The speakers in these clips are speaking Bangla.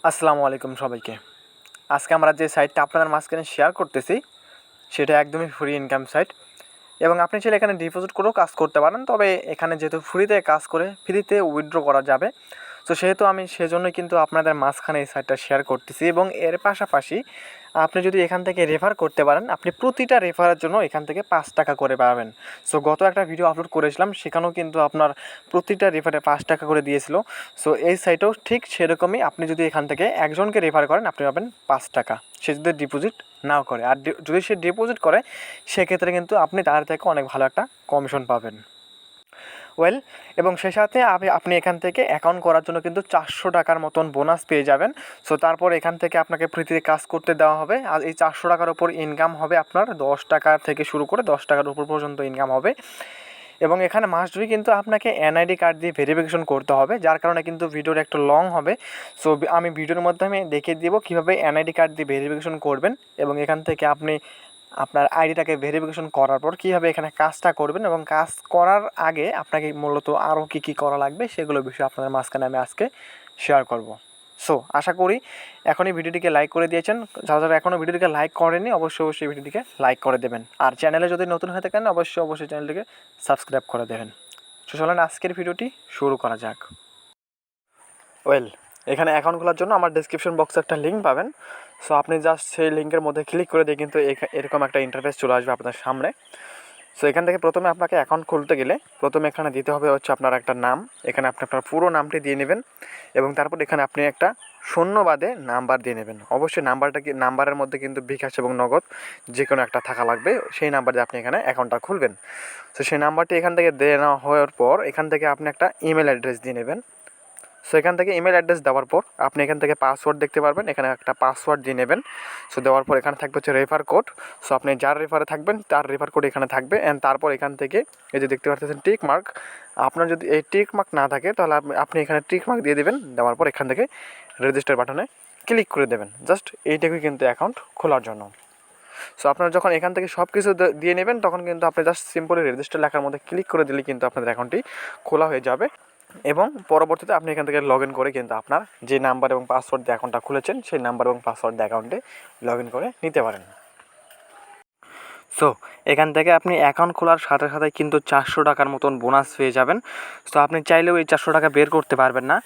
আসসালামু আলাইকুম সবাইকে। আজকে আমরা যে সাইটটা আপনাদের মাঝখানে শেয়ার করতেছি সেটা একদমই ফ্রি ইনকাম সাইট এবং আপনি চাইলে এখানে ডিপোজিট করেও কাজ করতে পারেন। তবে এখানে যেহেতু ফ্রিতে কাজ করে ফ্রিতে উইথড্র করা যাবে, তো সেহেতু আমি সেজন্যই কিন্তু আপনাদের মাঝখানে এই সাইটটা শেয়ার করতেছি। এবং এর পাশাপাশি আপনি যদি এখান থেকে রেফার করতে পারেন, আপনি প্রতিটা রেফারের জন্য এখান থেকে 5 টাকা করে পাবেন। সো গত একটা ভিডিও আপলোড করেছিলাম, সেখানেও কিন্তু আপনার প্রতিটা রেফারে 5 টাকা করে দিয়েছিল। সো এই সাইটেও ঠিক সেরকমই, আপনি যদি এখান থেকে একজনকে রেফার করেন আপনি পাবেন 5 টাকা, সে যদি ডিপোজিট নাও করে। আর যদি সে ডিপোজিট করে সেক্ষেত্রে কিন্তু আপনি তার থেকে অনেক ভালো একটা কমিশন পাবেন। এবং সেই সাথে আপনি এখান থেকে অ্যাকাউন্ট করার জন্য কিন্তু 400 টাকার মতন বোনাস পেয়ে যাবেন। সো তারপর এখান থেকে আপনাকে ফ্রিতে কাজ করতে দেওয়া হবে। আর এই 400 টাকার ওপর ইনকাম হবে আপনার 10 টাকা থেকে শুরু করে 10 টাকার উপর পর্যন্ত ইনকাম হবে। এবং এখানে মাস্ট বি কিন্তু আপনাকে এনআইডি কার্ড দিয়ে ভেরিফিকেশন করতে হবে, যার কারণে কিন্তু ভিডিওটা একটু লং হবে। সো আমি ভিডিওর মাধ্যমে দেখিয়ে দেবো কীভাবে এনআইডি কার্ড দিয়ে ভেরিফিকেশন করবেন এবং এখান থেকে আপনি আপনার আইডিটাকে ভেরিফিকেশন করার পর কীভাবে এখানে কাজটা করবেন এবং কাজ করার আগে আপনাকে মূলত আরও কী করা লাগবে সেগুলো বিষয়ে আপনাদের মাঝখানে আমি আজকে শেয়ার করব। সো আশা করি এখনই ভিডিওটিকে লাইক করে দিয়েছেন। যারা এখনও ভিডিওটিকে লাইক করেনি অবশ্যই ভিডিওটিকে লাইক করে দেবেন। আর চ্যানেলে যদি নতুন হয়ে থাকেন অবশ্যই চ্যানেলটিকে সাবস্ক্রাইব করে দেবেন। সো চলেন আজকের ভিডিওটি শুরু করা যাক। এখানে অ্যাকাউন্ট খোলার জন্য আমার ডেসক্রিপশন বক্সে একটা লিঙ্ক পাবেন। সো আপনি জাস্ট সেই লিঙ্কের মধ্যে ক্লিক করে দিয়ে কিন্তু এরকম একটা ইন্টারফেস চলে আসবে আপনার সামনে। সো এখান থেকে প্রথমে আপনাকে অ্যাকাউন্ট খুলতে গেলে প্রথমে এখানে দিতে হবে হচ্ছে আপনার একটা নাম। এখানে আপনি আপনার পুরো নামটি দিয়ে নেবেন এবং তারপর এখানে আপনি একটা শূন্য বাদে নাম্বার দিয়ে নেবেন। অবশ্যই নাম্বারের মধ্যে কিন্তু বিকাশ এবং নগদ যে কোনো একটা থাকা লাগবে, সেই নাম্বার দিয়ে আপনি এখানে অ্যাকাউন্টটা খুলবেন। সো সেই নাম্বারটি এখান থেকে দিয়ে নেওয়া হওয়ার পর এখান থেকে আপনি একটা ইমেল অ্যাড্রেস দিয়ে নেবেন। সো এখান থেকে ইমেল অ্যাড্রেস দেওয়ার পর আপনি এখান থেকে পাসওয়ার্ড দেখতে পারবেন, এখানে একটা পাসওয়ার্ড দিয়ে নেবেন। সো দেওয়ার পর এখানে থাকবে হচ্ছে রেফার কোড। সো আপনি যার রেফারে থাকবেন তার রেফার কোড এখানে থাকবে। অ্যান্ড তারপর এখান থেকে এই যে দেখতে পাচ্ছেন টিক মার্ক, আপনার যদি এই টিক মার্ক না থাকে তাহলে আপনি এখানে টিক মার্ক দিয়ে দেবেন। দেওয়ার পর এখান থেকে রেজিস্টার বাটনে ক্লিক করে দেবেন। জাস্ট এইটাকুই কিন্তু অ্যাকাউন্ট খোলার জন্য। সো আপনারা যখন এখান থেকে সব কিছু দিয়ে নেবেন তখন কিন্তু আপনি জাস্ট সিম্পলি রেজিস্টার লেখার মধ্যে ক্লিক করে দিলে কিন্তু আপনাদের অ্যাকাউন্টটি খোলা হয়ে যাবে এবং পরবর্তীতে আপনি এখান থেকে লগ ইন করে কিন্তু আপনার যে নাম্বার এবং পাসওয়ার্ড দিয়ে অ্যাকাউন্টটা খুলেছেন সেই নাম্বার এবং পাসওয়ার্ড দিয়ে অ্যাকাউন্টে লগ ইন করে নিতে পারেন। সো এখান থেকে আপনি অ্যাকাউন্ট খোলার সাথে সাথে কিন্তু 400 টাকার মতন বোনাস পেয়ে যাবেন। সো আপনি চাইলেও এই 400 টাকা বের করতে পারবেন না।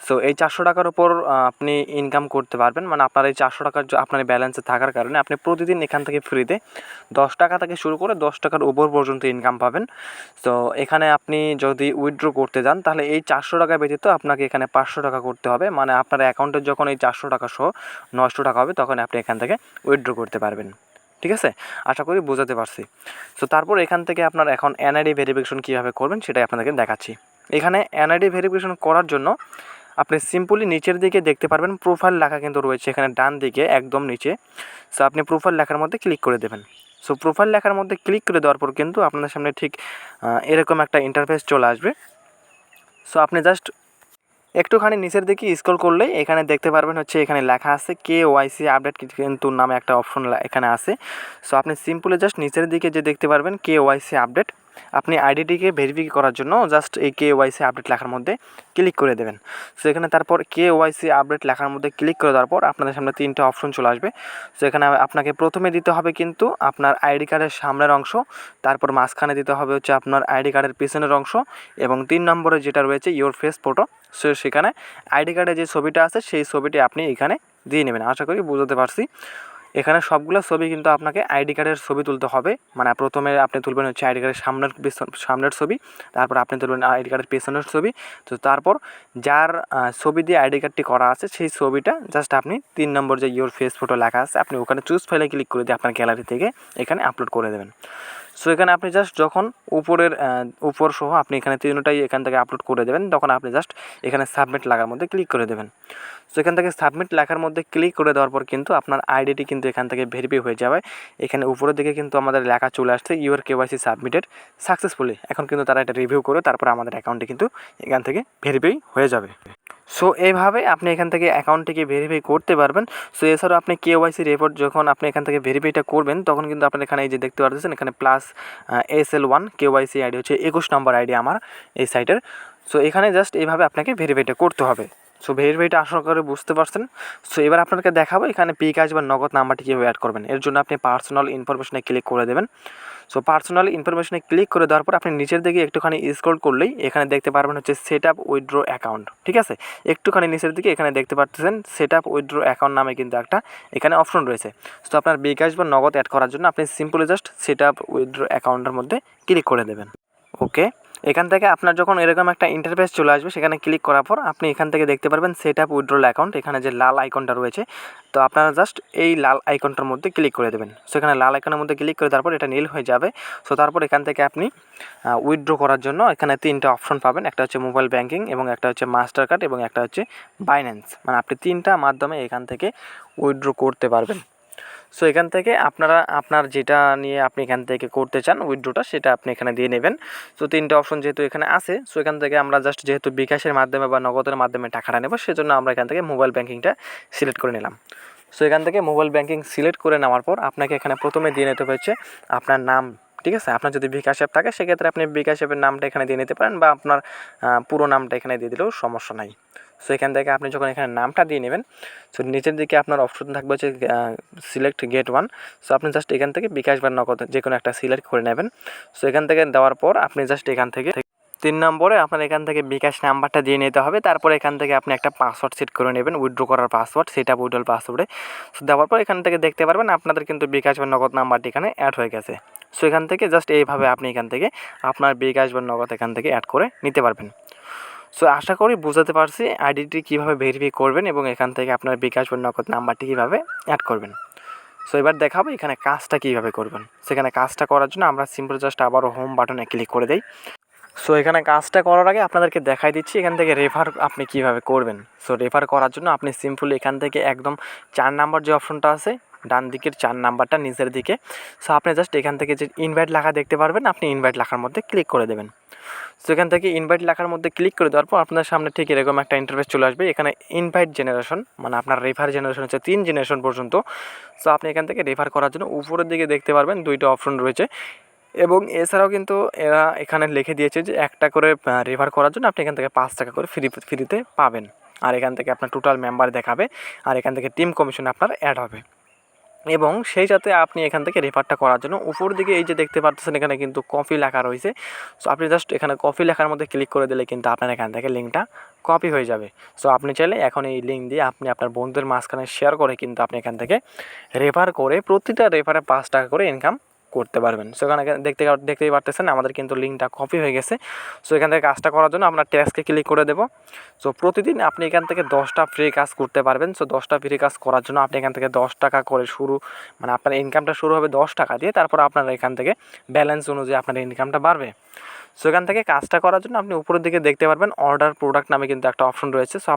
সো এই 400 টাকার উপর আপনি ইনকাম করতে পারবেন, মানে আপনার এই 400 টাকার আপনার ব্যালেন্সে থাকার কারণে আপনি প্রতিদিন এখান থেকে ফ্রিতে 10 টাকা থেকে শুরু করে 10 টাকার উপর পর্যন্ত ইনকাম পাবেন। সো এখানে আপনি যদি উইথড্র করতে যান তাহলে এই 400 টাকা ব্যতীত আপনাকে এখানে 500 টাকা করতে হবে, মানে আপনার অ্যাকাউন্টে যখন এই 400 টাকা সহ 900 টাকা হবে তখন আপনি এখান থেকে উইথড্র করতে পারবেন। ঠিক আছে, আশা করি বোঝাতে পারছি। সো তারপর এখান থেকে আপনার এখন এনআইডি ভেরিফিকেশন কীভাবে করবেন সেটাই আপনাদেরকে দেখাচ্ছি। এখানে এনআইডি ভেরিফিকেশন করার জন্য আপনি সিম্পলি নিচের দিকে দেখতে পারবেন প্রোফাইল লেখা কিন্তু রয়েছে এখানে ডান দিকে একদম নিচে। সো আপনি প্রোফাইল লেখার মধ্যে ক্লিক করে দেবেন। সো প্রোফাইল লেখার মধ্যে ক্লিক করে দেওয়ার পর কিন্তু আপনাদের সামনে ঠিক এরকম একটা ইন্টারফেস চলে আসবে। সো আপনি জাস্ট একটুখানি নিচের দিকে স্ক্রল করলেই এখানে দেখতে পারবেন হচ্ছে এখানে লেখা আছে KYC আপডেট কিন্তু নামে একটা অপশন এখানে আছে। সো আপনি সিম্পলি জাস্ট নিচের দিকে যে দেখতে পারবেন KYC আপডেট, আপনি আইডিটিকে ভেরিফাই করার জন্য জাস্ট এই KYC আপডেট লেখার মধ্যে ক্লিক করে দেবেন। সো এখানে তারপর KYC আপডেট লেখার মধ্যে ক্লিক করে দেওয়ার পর আপনাদের সামনে 3টে অপশন চলে আসবে। সো এখানে আপনাকে প্রথমে দিতে হবে কিন্তু আপনার আইডি কার্ডের সামনের অংশ, তারপর মাঝখানে দিতে হবে হচ্ছে আপনার আইডি কার্ডের পিছনের অংশ এবং 3 নম্বরে যেটা রয়েছে ইওর ফেস ফটো। সো সেখানে আইডি কার্ডে যে ছবিটা আছে সেই ছবিটি আপনি এখানে দিয়ে নেবেন। আশা করি বুঝতে পারছি। এখানে সবগুলো ছবি কিন্তু আপনাকে আইডি কার্ডের ছবি তুলতে হবে, মানে প্রথমে আপনি তুলবেন হচ্ছে আইডি কার্ডের সামনের ছবি, তারপর আপনি তুলবেন আইডি কার্ডের পেছনের ছবি। তো তারপর যার ছবি দিয়ে আইডি কার্ডটি করা আছে সেই ছবিটা জাস্ট আপনি 3 নম্বর যে ইওর ফেস ফটো লেখা আছে আপনি ওখানে চুজ ফাইলে ক্লিক করে দিয়ে আপনার গ্যালারি থেকে এখানে আপলোড করে দেবেন। সো এখানে আপনি জাস্ট যখন উপর সহ আপনি এখানে 3টাই এখান থেকে আপলোড করে দেবেন তখন আপনি জাস্ট এখানে সাবমিট লেখার মধ্যে ক্লিক করে দেবেন। সো এখান থেকে সাবমিট লেখার মধ্যে ক্লিক করে দেওয়ার পর কিন্তু আপনার আইডিটি কিন্তু এখান থেকে ভেরিফাই হয়ে যাবে। এখানে উপরের দিকে কিন্তু আমাদের লেখা চলে আসছে ইউর KYC সাবমিটেড সাকসেসফুলি। এখন কিন্তু তারা এটা রিভিউ করে তারপর আমাদের অ্যাকাউন্টে কিন্তু এখান থেকে ভেরিফাই হয়ে যাবে। সো এইভাবে আপনি এখান থেকে অ্যাকাউন্টটিকে ভেরিফাই করতে পারবেন। সো এছাড়াও আপনি KYC রিপোর্ট যখন আপনি এখান থেকে ভেরিফাইটা করবেন তখন কিন্তু আপনার এখানে এই যে দেখতে পাচ্ছেন এখানে প্লাস SL1 KYC আইডি হচ্ছে 21 নম্বর আইডি আমার এই সাইটের। সো এখানে জাস্ট এইভাবে আপনাকে ভেরিফাইটা করতে হবে। সো ভেরিফাইটা আশা করে বুঝতে পারছেন। সো এবার আপনাকে দেখাবো এখানে বিকাশ বা নগদ নাম্বারটি কীভাবে অ্যাড করবেন। এর জন্য আপনি পার্সোনাল ইনফরমেশনে ক্লিক করে দেবেন। সো পার্সোনাল ইনফরমেশনে ক্লিক করে দেওয়ার পর আপনি নিচের দিকে একটুখানি স্ক্রল করলেই এখানে দেখতে পারবেন হচ্ছে সেট আপ উইথড্র অ্যাকাউন্ট, ঠিক আছে। একটুখানি নিচের দিকে এখানে দেখতে পাচ্ছেন সেট আপ উইথড্র অ্যাকাউন্ট নামে কিন্তু একটা এখানে অপশন রয়েছে। সো আপনার বিকাশ বা নগদ অ্যাড করার জন্য আপনি simply just set up withdraw অ্যাকাউন্টের মধ্যে ক্লিক করে দেবেন। ওকে, এখান থেকে আপনার যখন এরকম একটা ইন্টারফেস চলে আসবে সেখানে ক্লিক করার পর আপনি এখান থেকে দেখতে পারবেন সেট আপ উইথড্রল অ্যাকাউন্ট, এখানে যে লাল আইকনটা রয়েছে। তো আপনারা জাস্ট এই লাল আইকনটার মধ্যে ক্লিক করে দেবেন। সো এখানে লাল আইকনের মধ্যে ক্লিক করে তারপর এটা নীল হয়ে যাবে। সো তারপর এখান থেকে আপনি উইথড্র করার জন্য এখানে 3টা অপশন পাবেন, একটা হচ্ছে মোবাইল ব্যাঙ্কিং এবং একটা হচ্ছে মাস্টার কার্ড এবং একটা হচ্ছে বাইন্যান্স। মানে আপনি 3টা মাধ্যমে এখান থেকে উইথড্র করতে পারবেন। সো এখান থেকে আপনার যেটা নিয়ে আপনি এখান থেকে করতে চান উইথড্রটা সেটা আপনি এখানে দিয়ে নেবেন। সো 3টা অপশন যেহেতু এখানে আছে, সো এখান থেকে আমরা জাস্ট যেহেতু বিকাশের মাধ্যমে বা নগদের মাধ্যমে টাকাটা নেব সেজন্য আমরা এখান থেকে মোবাইল ব্যাঙ্কিংটা সিলেক্ট করে নিলাম। সো এখান থেকে মোবাইল ব্যাঙ্কিং সিলেক্ট করে নেওয়ার পর আপনাকে এখানে প্রথমে দিয়ে নিতে হচ্ছে আপনার নাম, ঠিক আছে। আপনার যদি বিকাশ অ্যাপ থাকে সেক্ষেত্রে আপনি বিকাশ অ্যাপের নামটা এখানে দিয়ে নিতে পারেন বা আপনার পুরো নামটা এখানে দিয়ে দিলেও সমস্যা নাই। সো এখান থেকে আপনি যখন এখানে নামটা দিয়ে নেবেন, সো নিচের দিকে আপনার অপশন থাকবে হচ্ছে সিলেক্ট গেট ওয়ান। সো আপনি জাস্ট এখান থেকে বিকাশ বা নগদ যে কোনো একটা সিলেক্ট করে নেবেন। সো এখান থেকে দেওয়ার পর আপনি জাস্ট এখান থেকে 3 নম্বরে আপনার এখান থেকে বিকাশ নাম্বারটা দিয়ে নিতে হবে। তারপর এখান থেকে আপনি একটা পাসওয়ার্ড সেট করে নেবেন, উইথড্র করার পাসওয়ার্ড, সেটা উইথড্রল পাসওয়ার্ডে। সো দেওয়ার পর এখান থেকে দেখতে পারবেন আপনাদের কিন্তু বিকাশ বা নগদ নাম্বারটি এখানে অ্যাড হয়ে গেছে। সো এখান থেকে জাস্ট এইভাবে আপনি এখান থেকে আপনার বিকাশ বা নগদ এখান থেকে অ্যাড করে নিতে পারবেন। সো আশা করি বুঝাতে পারছি আইডিটি কীভাবে ভেরিফাই করবেন এবং এখান থেকে আপনার বিকাশ বা নগদ নাম্বারটি কীভাবে অ্যাড করবেন। সো এবার দেখাবো এখানে কাজটা কীভাবে করবেন। সেখানে কাজটা করার জন্য আমরা সিম্পল জাস্ট আবারও হোম বাটনে ক্লিক করে দিই। সো এখানে কাজটা করার আগে আপনাদেরকে দেখাই দিচ্ছি এখান থেকে রেফার আপনি কীভাবে করবেন। সো রেফার করার জন্য আপনি সিম্পলি এখান থেকে একদম 4 নাম্বার যে অপশনটা আছে ডান দিকের 4 নাম্বারটা নিচের দিকে, সো আপনি জাস্ট এখান থেকে যে ইনভাইট লেখা দেখতে পারবেন আপনি ইনভাইট লেখার মধ্যে ক্লিক করে দেবেন। সো এখান থেকে ইনভাইট লেখার মধ্যে ক্লিক করে দেওয়ার পর আপনার সামনে ঠিক এরকম একটা ইন্টারফেস চলে আসবে। এখানে ইনভাইট জেনারেশন মানে আপনার রেফার জেনারেশন হচ্ছে 3 জেনারেশন পর্যন্ত। সো আপনি এখান থেকে রেফার করার জন্য উপরের দিকে দেখতে পারবেন 2টা অপশন রয়েছে এবং এছাড়াও কিন্তু এরা এখানে লিখে দিয়েছে যে একটা করে রেফার করার জন্য আপনি এখান থেকে 5 টাকা করে ফ্রিতে পাবেন। আর এখান থেকে আপনার টোটাল মেম্বার দেখাবে আর এখান থেকে টিম কমিশন আপনার অ্যাড হবে এবং সেই সাথে আপনি এখান থেকে রেফারটা করার জন্য উপর দিকে এই যে দেখতে পাচ্ছেন এখানে কিন্তু কপি লেখা রয়েছে। সো আপনি জাস্ট এখানে কপি লেখার মধ্যে ক্লিক করে দিলে কিন্তু আপনার এখান থেকে লিঙ্কটা কপি হয়ে যাবে। সো আপনি চাইলে এখন এই লিঙ্ক দিয়ে আপনি আপনার বন্ধুদের মাঝখানে শেয়ার করে কিন্তু আপনি এখান থেকে রেফার করে প্রতিটা রেফারে 5 টাকা করে ইনকাম করতে পারবেন। সো এখানে দেখতেই পারতেছেন আমাদের কিন্তু লিঙ্কটা কপি হয়ে গেছে। সো এখান থেকে কাজটা করার জন্য আমরা ট্যাক্সকে ক্লিক করে দেবো। সো প্রতিদিন আপনি এখান থেকে 10টা ফ্রি কাজ করতে পারবেন। সো 10টা ফ্রি কাজ করার জন্য আপনি এখান থেকে 10 টাকা করে মানে আপনার ইনকামটা শুরু হবে 10 টাকা দিয়ে, তারপর আপনার এখান থেকে ব্যালেন্স অনুযায়ী আপনার ইনকামটা বাড়বে। সো এখান থেকে কাজটা করার জন্য আপনি উপরের দিকে দেখতে পারবেন অর্ডার প্রোডাক্ট নামে কিন্তু একটা অপশন রয়েছে। সো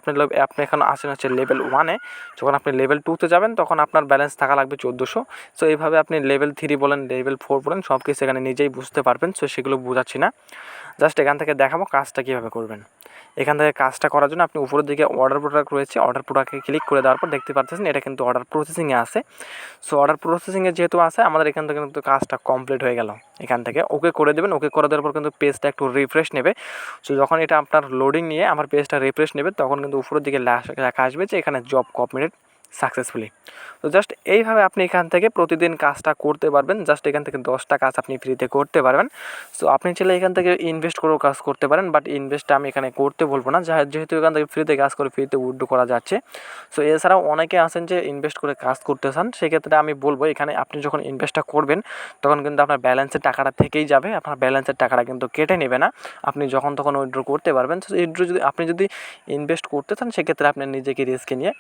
আপনি এখন আসেন হচ্ছে লেভেল 1-এ, যখন আপনি লেভেল 2-তে যাবেন তখন আপনার ব্যালেন্স থাকা লাগবে 1400। সো এইভাবে আপনি লেভেল 3 বলেন লেভেল 4 বলেন সব কিছু এখানে নিজেই বুঝতে পারবেন। সো সেগুলো বোঝাচ্ছি না, জাস্ট এখান থেকে দেখাবো কাজটা কীভাবে করবেন। এখান থেকে কাজটা করার জন্য আপনি উপরের দিকে অর্ডার প্রোডাক্ট রয়েছে, অর্ডার প্রোডাক্টে ক্লিক করে দেওয়ার পর দেখতে পাচ্ছেন এটা কিন্তু অর্ডার প্রসেসিংয়ে আছে। সো অর্ডার প্রসেসিংয়ে যেহেতু আছে আমাদের এখান থেকে কিন্তু কাজটা কমপ্লিট হয়ে গেল। এখান থেকে ওকে করে দেবেন, ওকে করে দেওয়ার পর কিন্তু পেজটা একটু রিফ্রেশ নেবে। সো যখন এটা আপনার লোডিং নিয়ে আমার পেজটা রিফ্রেশ নেবে তখন কিন্তু উপরের দিকে লেখা আসবে যে এখানে জব কমপ্লিটেড সাকসেসফুলি। তো জাস্ট এইভাবে আপনি এখান থেকে প্রতিদিন কাজটা করতে পারবেন। জাস্ট এখান থেকে 10টা কাজ আপনি ফ্রিতে করতে পারবেন। সো আপনি চাইলে এখান থেকে ইনভেস্ট করেও কাজ করতে পারেন, বাট ইনভেস্টটা আমি এখানে করতে বলবো না, যেহেতু এখান থেকে ফ্রিতে কাজ করে ফ্রিতে উইথড্র করা যাচ্ছে। সো এছাড়াও অনেকে আছেন যে ইনভেস্ট করে কাজ করতে চান, সেক্ষেত্রে আমি বলবো এখানে আপনি যখন ইনভেস্টটা করবেন তখন কিন্তু আপনার ব্যালেন্সের টাকাটা থেকেই যাবে, আপনার ব্যালেন্সের টাকাটা কিন্তু কেটে নেবে না, আপনি যখন তখন উইথড্র করতে পারবেন। সো উইথড্র আপনি যদি ইনভেস্ট করতে চান সেক্ষেত্রে আপনার নিজেকে রিস্কে নিয়ে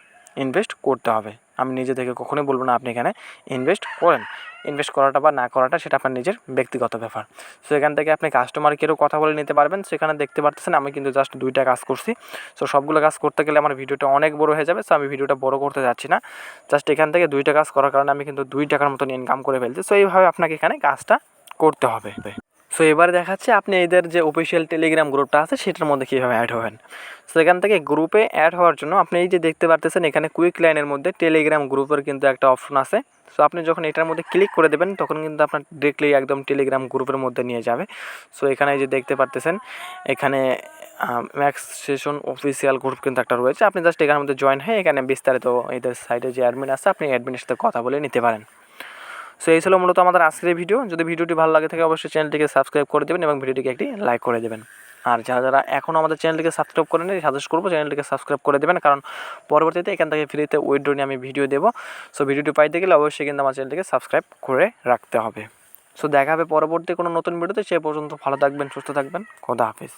ইনভেস্ট করতে হবে। আমি নিজে থেকে কখনোই বলবো না আপনি এখানে ইনভেস্ট করেন। ইনভেস্ট করাটা বা না করাটা সেটা আপনার নিজের ব্যক্তিগত ব্যাপার। সো এখান থেকে আপনি কাস্টমার কেয়ারও কথা বলে নিতে পারবেন। সেখানে দেখতে পাচ্ছেন আমি কিন্তু জাস্ট 2টা কাজ করছি। সো সবগুলো কাজ করতে গেলে আমার ভিডিওটা অনেক বড় হয়ে যাবে। সো আমি ভিডিওটা বড় করতে যাচ্ছি না, জাস্ট এখান থেকে 2টা কাজ করার কারণে আমি কিন্তু 2 টাকার মতন ইনকাম করে ফেলছি। সো এইভাবে আপনাকে এখানে কাজটা করতে হবে। সো এবার দেখাচ্ছে আপনি এদের যে অফিসিয়াল টেলিগ্রাম গ্রুপটা আছে সেটার মধ্যে কীভাবে অ্যাড হবেন। সো এখান থেকে গ্রুপে অ্যাড হওয়ার জন্য আপনি এই যে দেখতে পারতেছেন এখানে কুইক লাইনের মধ্যে টেলিগ্রাম গ্রুপের কিন্তু একটা অপশন আছে। সো আপনি যখন এটার মধ্যে ক্লিক করে দেবেন তখন কিন্তু আপনার ডিরেক্টলি একদম টেলিগ্রাম গ্রুপের মধ্যে নিয়ে যাবে। সো এখানে যে দেখতে পারতেছেন এখানে ম্যাক্সেশন অফিসিয়াল গ্রুপ কিন্তু একটা রয়েছে। আপনি জাস্ট এখানের মধ্যে জয়েন হয়ে এখানে বিস্তারিত এদের সাইডে যে অ্যাডমিন আছে আপনি অ্যাডমিনের সাথে কথা বলে নিতে পারেন। সো এই ছিল মূলত আমাদের আজকের ভিডিও। যদি ভিডিওটি ভালো লাগে থাকে অবশ্যই চ্যানেলটিকে সাবস্ক্রাইব করে দেবেন এবং ভিডিওটিকে একটি লাইক করে দেবেন। আর যারা এখনও আমাদের চ্যানেলটিকে সাবস্ক্রাইব করেন সাজেস্ট করবো চ্যানেলটিকে সাবস্ক্রাইব করে দেবেন, কারণ পরবর্তীতে এখান থেকে ফ্রিতে উইথড্র নিয়ে আমি ভিডিও দেবো। সো ভিডিওটি পাইতে গেলে অবশ্যই কিন্তু আমার চ্যানেলটিকে সাবস্ক্রাইব করে রাখতে হবে। সো দেখা হবে পরবর্তী কোনো নতুন ভিডিওতে। সে পর্যন্ত ভালো থাকবেন, সুস্থ থাকবেন। খোদা হাফিজ।